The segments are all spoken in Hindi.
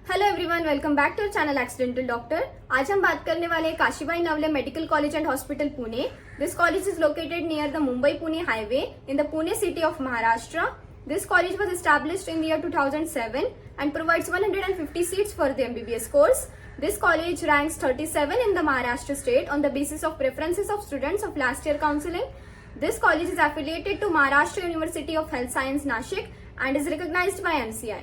Hello everyone, welcome back to channel accidental doctor. आज हम बात करने वाले हैं Kashibai Navale medical college and hospital Pune. This college is located near the Mumbai Pune highway in the Pune city of Maharashtra. This college was established in the year 2007 and provides 150 seats for the MBBS course. This college ranks 37 in the Maharashtra state on the basis of preferences of students of last year counseling. This college is affiliated to Maharashtra University of Health Science Nashik and is recognized by NCI.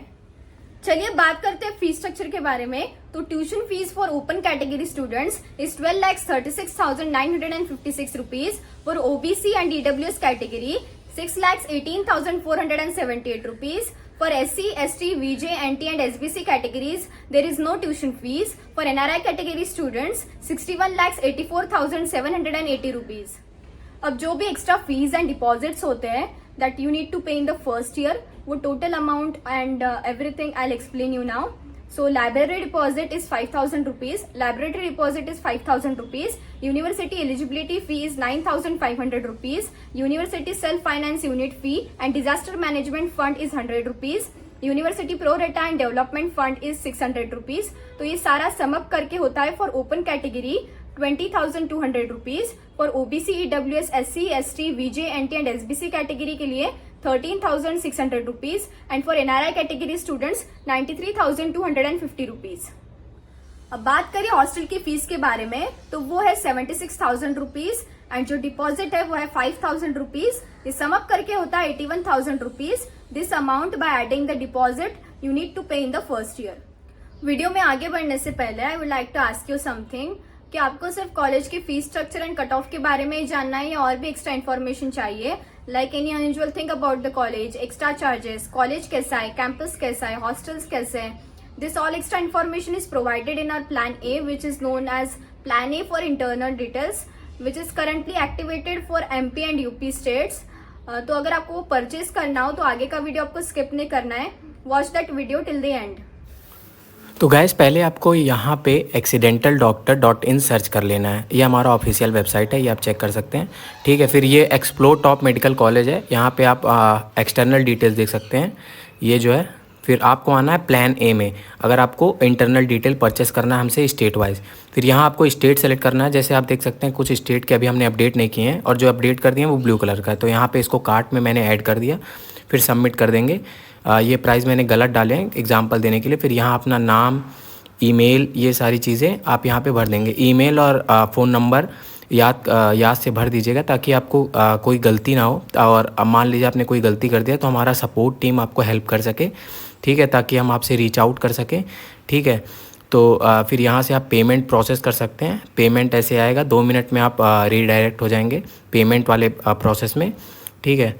चलिए बात करते हैं फीस स्ट्रक्चर के बारे में। तो tuition fees for open category students is 12,36,956 rupees. For OBC and EWS category 6,18,478 rupees. For SC, ST, VJ, NT and SBC categories, there is no tuition fees. For NRI category students, 61,84,780 rupees. अब जो भी एक्स्ट्रा फीस एंड डिपॉजिट्स होते हैं that you need to pay in the first year, वो total amount and everything I'll explain you now. So library deposit is 5,000 rupees. Laboratory deposit is 5,000 rupees. University eligibility fee is 9,500 rupees. University self-finance unit fee and disaster management fund is 100 rupees. University pro rata and development fund is 600 rupees. तो ये सारा sum up करके होता है for open category 20,200 rupees. For OBC, EWS, SC, ST, VJ, NT and SBC category के लिए 13,600 rupees and for NRI category students 93,250 rupees. अब बात करें हॉस्टल की फीस के बारे में तो वो है 76,000 रुपीज एंड जो डिपॉजिट है वो है 5,000 रुपीज. ये सम अप करके होता है 81,000 rupees. This amount by adding the deposit you need to pay in the first year. Video में आगे बढ़ने से पहले I would like to ask you something कि आपको सिर्फ कॉलेज की fees structure and cut off के बारे में ही जानना है या और भी एक्स्ट्रा इन्फॉर्मेशन चाहिए, like any unusual thing about the college, extra charges, college कैसा है, कैंपस कैसा है, हॉस्टल्स कैसे हैं. This all extra information is provided in our Plan A, which is known as Plan A for internal details, which is currently activated for MP and UP states. तो अगर आपको वो परचेज करना हो तो आगे का वीडियो आपको स्किप नहीं करना है. Watch that video till the end. तो गाइस पहले आपको यहाँ पे accidentaldoctor.in सर्च कर लेना है. ये हमारा ऑफिशियल वेबसाइट है, ये आप चेक कर सकते हैं. ठीक है, फिर ये एक्सप्लोर टॉप मेडिकल कॉलेज है, यहाँ पे आप एक्सटर्नल डिटेल्स देख सकते हैं. ये जो है फिर आपको आना है प्लान ए में. अगर आपको इंटरनल डिटेल परचेस करना है हमसे स्टेट वाइज, फिर यहाँ आपको स्टेट सेलेक्ट करना है. जैसे आप देख सकते हैं कुछ स्टेट के अभी हमने अपडेट नहीं किए हैं और जो अपडेट कर दिए हैं वो ब्लू कलर का है. तो यहाँ पे इसको कार्ट में मैंने ऐड कर दिया, फिर सबमिट कर देंगे. ये प्राइस मैंने गलत डाले हैं एग्जाम्पल देने के लिए. फिर यहाँ अपना नाम, ईमेल, ये सारी चीज़ें आप यहाँ पे भर देंगे. ईमेल और फ़ोन नंबर याद से भर दीजिएगा ताकि आपको कोई गलती ना हो. और मान लीजिए आपने कोई गलती कर दिया तो हमारा सपोर्ट टीम आपको हेल्प कर सके. ठीक है, ताकि हम आपसे रीच आउट कर सकें. ठीक है, तो फिर यहाँ से आप पेमेंट प्रोसेस कर सकते हैं. पेमेंट ऐसे आएगा, 2 मिनट में आप रीडायरेक्ट हो जाएंगे पेमेंट वाले प्रोसेस में. ठीक है,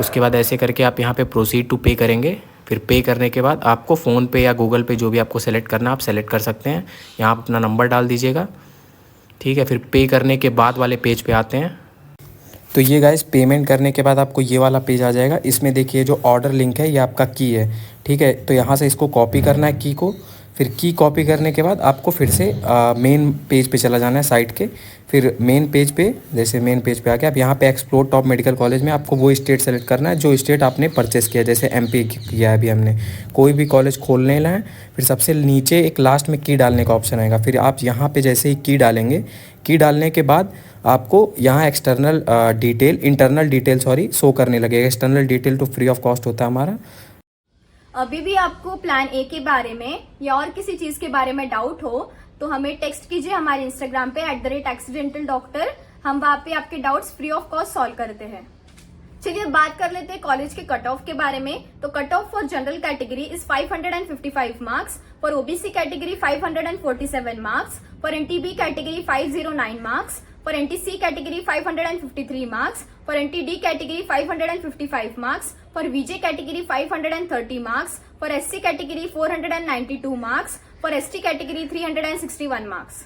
उसके बाद ऐसे करके आप यहाँ पे प्रोसीड टू पे करेंगे. फिर पे करने के बाद आपको फ़ोन पे या गूगल पे जो भी आपको सेलेक्ट करना आप सेलेक्ट कर सकते हैं. यहाँ आप अपना नंबर डाल दीजिएगा. ठीक है, फिर पे करने के बाद वाले पेज पे आते हैं. तो ये गाइस पेमेंट करने के बाद आपको ये वाला पेज आ जाएगा. इसमें देखिए जो ऑर्डर लिंक है ये आपका की है. ठीक है, तो यहाँ से इसको कॉपी करना है की को. फिर की कॉपी करने के बाद आपको फिर से मेन पेज पे चला जाना है साइट के. फिर मेन पेज पे, जैसे मेन पेज पे आ गया, अब यहाँ पे एक्सप्लोर टॉप मेडिकल कॉलेज में आपको वो स्टेट सेलेक्ट करना है जो स्टेट आपने परचेस किया. जैसे MP किया है अभी हमने. कोई भी कॉलेज खोलने ला है, फिर सबसे नीचे एक लास्ट में की डालने का ऑप्शन आएगा. फिर आप यहाँ पे जैसे ही की डालेंगे, की डालने के बाद आपको यहाँ इंटरनल डिटेल शो करने लगेगा. एक्सटर्नल डिटेल तो फ्री ऑफ कॉस्ट होता है हमारा. अभी भी आपको प्लान ए के बारे में या और किसी चीज के बारे में डाउट हो तो हमें टेक्स्ट कीजिए हमारे इंस्टाग्राम पे @accidentaldoctor. हम वहाँ पे आपके doubts free of cost solve करते हैं. चलिए बात कर लेते हैं कॉलेज के कट ऑफ के बारे में. तो cut off for general category is 555 marks. For OBC category 547 marks. For NTB category 509 marks. For NTC category 553 marks. For NTD category 555 marks. For VJ category 530 marks. For SC category 492 marks. For ST category 361 marks.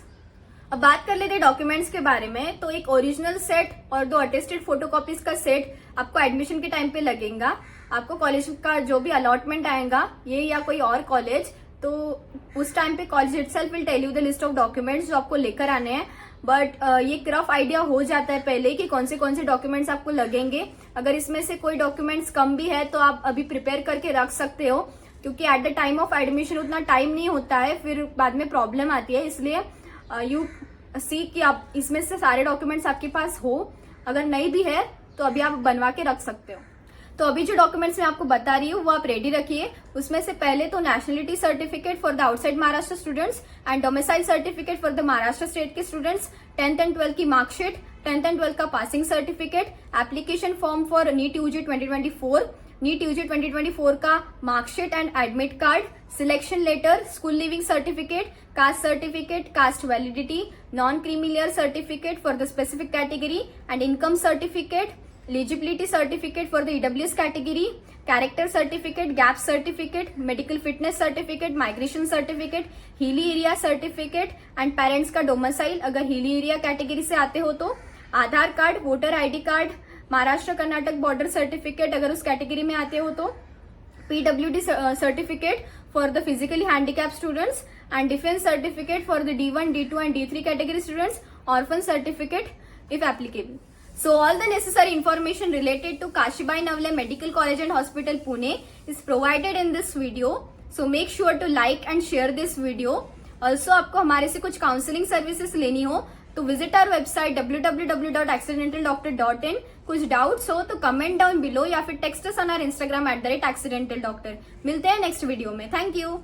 अब बात कर लेते हैं डॉक्यूमेंट्स के बारे में. तो एक ओरिजिनल सेट और 2 अटेस्टेड फोटोकॉपीज का सेट आपको एडमिशन के टाइम पे लगेगा. आपको कॉलेज का जो भी अलॉटमेंट आएगा, ये या कोई और कॉलेज, तो उस टाइम पे college itself will tell you the list of documents जो आपको लेकर आने हैं. बट ये रफ आइडिया हो जाता है पहले कि कौन से डॉक्यूमेंट्स आपको लगेंगे. अगर इसमें से कोई डॉक्यूमेंट्स कम भी है तो आप अभी प्रिपेयर करके रख सकते हो क्योंकि at the time of admission उतना टाइम नहीं होता है, फिर बाद में प्रॉब्लम आती है। इसलिए यू सी कि आप इसमें से सारे डॉक्यूमेंट्स आपके पास हो, अगर नहीं भी है तो अभी आप बनवा के रख सकते हो। तो अभी जो डॉक्यूमेंट्स मैं आपको बता रही हूँ वो आप रेडी रखिए। उसमें से पहले तो nationality certificate for the outside Maharashtra students and domicile certificate for the Maharashtra state के स्टूडेंट्स, 10th एंड 12th की मार्कशीट, 10th एंड 12th का passing certificate, application form for NEET UG 2024, NEET UG 2024 का marksheet and admit card, selection letter, school leaving certificate, caste certificate, caste validity, non creamy layer certificate for the specific category and income certificate, eligibility certificate for the EWS category, character certificate, gap certificate, medical fitness certificate, migration certificate, hilly area certificate and parents का domicile अगर hilly area category से आते हो तो, Aadhaar card, voter ID card, Maharashtra Karnataka border certificate अगर उस कैटेगरी में आते हो तो, PWD certificate for the physically handicapped students and defense certificate for the D1, D2 and D3 category students, orphan certificate if applicable. So all the necessary information related to Kashibai Navle Medical College and Hospital Pune is provided in this video. So make sure to like and share this video. Also आपको हमारे से कुछ काउंसलिंग सर्विसेज लेनी हो तो विजिट आवर वेबसाइट www.accidentaldoctor.in। कुछ डाउट्स हो तो कमेंट डाउन बिलो या फिर text us on our Instagram @accidental doctor। मिलते हैं नेक्स्ट वीडियो में। Thank you.